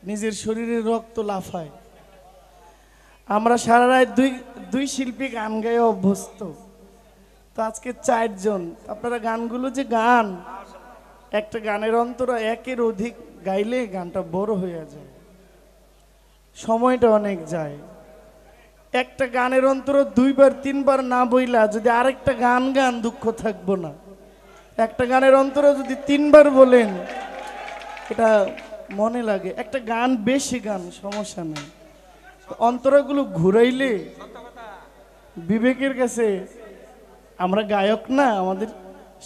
নিজের শরীরে রক্ত লাফায়। আমরা সারা রাত দুই শিল্পী গান গায়ে অভ্যস্ত, তো আজকে 4 জন। আপনারা গানগুলো যে গান, একটা গানের অন্তরা একের অধিক গাইলে গানটা বড় হয়ে যায়, সময়টা অনেক যায়। একটা গানের অন্তর 2বার 3বার না বইলা যদি আরেকটা গান গান দুঃখ থাকবো না। একটা গানের অন্তর যদি 3বার বলেন এটা মনে লাগে। একটা গান বেশি গান সমস্যা নেই, অন্তরগুলো ঘুরাইলে বিবেকের কাছে আমরা গায়ক না, আমাদের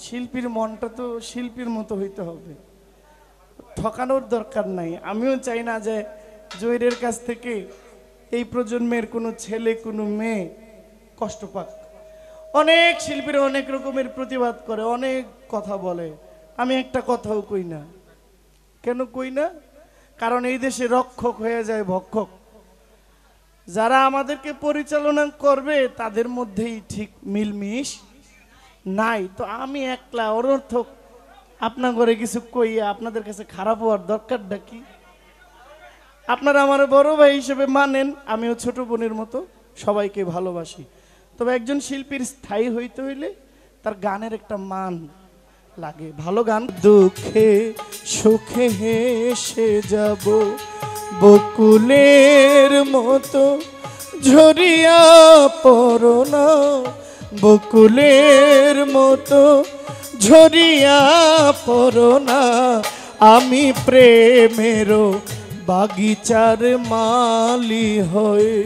শিল্পীর মনটা তো শিল্পীর মতো হইতে হবে, ঠকানোর দরকার নাই। আমিও চাই না যে জয়ীরের কাছ থেকে এই প্রজন্মের কোনো ছেলে কোনো মেয়ে কষ্ট পাক। অনেক শিল্পীরা অনেক রকমের প্রতিবাদ করে, অনেক কথা বলে, আমি একটা কথাও কই না। কেন কই না? কারণ এই দেশে রক্ষক হয়ে যায় ভক্ষক। যারা আমাদেরকে পরিচালনা করবে তাদের মধ্যেই ঠিক মিলমিশ নাই। তো আমি একলা অনর্থক আপনার ঘরে কিছু কইয়া আপনাদের কাছে খারাপ হওয়ার দরকারটা কি? আপনারা আমার বড় ভাই হিসেবে মানেন, আমিও ছোট বোনের মতো সবাইকে ভালোবাসি। তবে একজন শিল্পীর স্থায়ী হইতে হইলে তার গানের একটা মান লাগে, ভালো গান। দুঃখে সুখে হেসে যাব বকুলের মতো ঝরিয়া পড়ো না, বকুলের মতো ঝরিয়া পড়ো না। আমি প্রেমেরও বাগিচার মালি হয়ে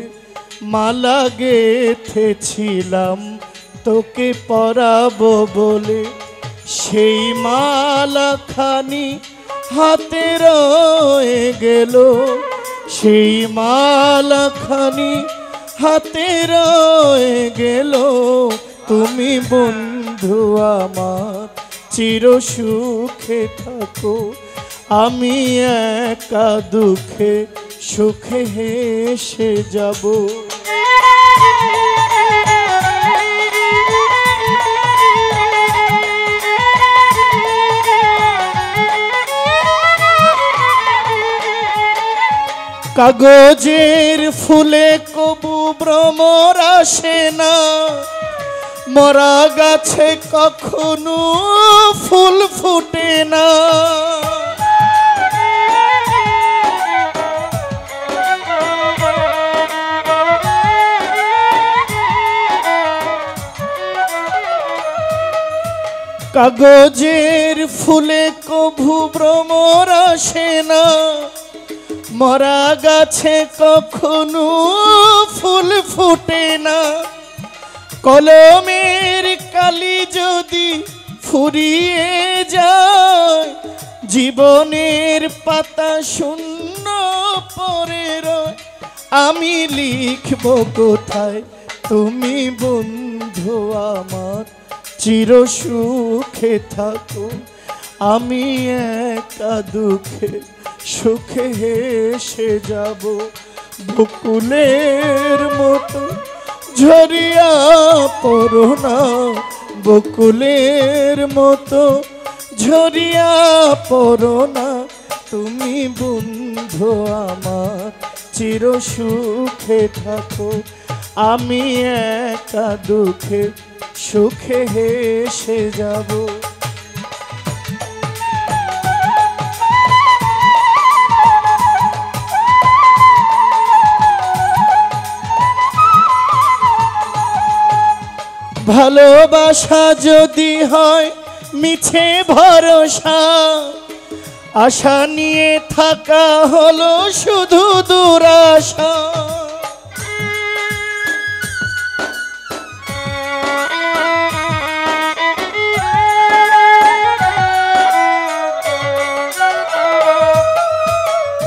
মালা গেথেছিলাম তোকে পরাবো বলে, সেই মালাখানি হাতে রয়ে গেল, সেই মালাখানি হাতে রয়ে গেল। তুমি বন্ধু আমার চির সুখে থাকো, আমি একা দুঃখে সুখে হেসে যাব। কাগজের ফুলে কবু ভ্রমর আসে না, মরা গাছে কখনো ফুল ফুটে না। কাগজের ফুলে কভু ভ্রমর আসে না, মরা গাছে কখনো ফুল ফুটে না। কলমের কালি যদি ফুরিয়ে যায়, জীবনের পাতা শূন্য পড়ে রয়। আমি লিখব কোথায় তুমি বন্ধু আমার চির সুখে থাকো, আমি একা দুঃখে সুখে হেসে যাব। বকুলের মতো ঝরিয়া পড়ো না, বকুলের মতো ঝরিয়া পড়ো না। তুমি বন্ধু আমার চির সুখে থাকো, আমি একা দুঃখে সুখে হেসে যাব। ভালোবাসা যদি হয় মিছে ভরসা, আশা নিয়ে থাকা হলো শুধু দুরাশা।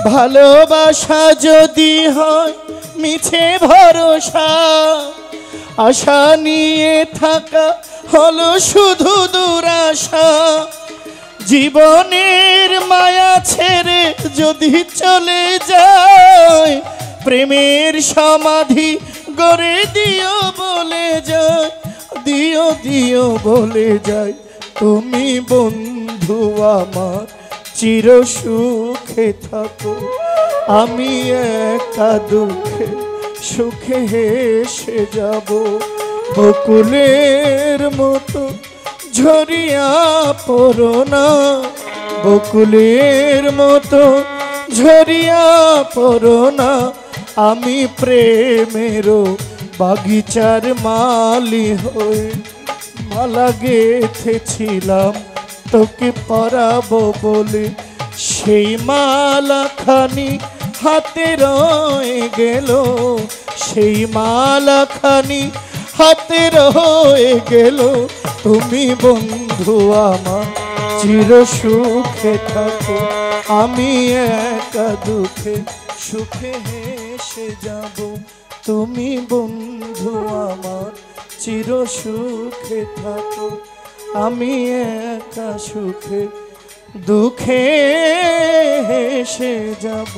ভালোবাসা যদি হয় মিছে ভরসা, আশা নিয়ে থাকা হলো শুধু দুরাশা। জীবনের মায়া ছেড়ে যদি চলে যায়, প্রেমের সমাধি গড়ে দিও বলে যায়, দিও দিও বলে যায়। তুমি বন্ধু আমার চির সুখে থাকো, আমি একা দুঃখে সুখে হেসে যাব বকুলের মতো ঝরিয়া পড়ো না বকুলের মতো ঝরিয়া পড়ো না আমি প্রেমেরও বাগিচার মালি হয়ে মালা গেথেছিলাম তোকে পরাবো বলে সেই মালাখানি হাতে রয়ে গেল সেই মালাখানি হাতে রয়ে গেল তুমি বন্ধু আমার চির সুখে থাকো আমি একা দুঃখে সুখে হেসে যাব তুমি বন্ধু আমার চির সুখে থাকো আমি একা সুখে দুঃখে হেসে যাব।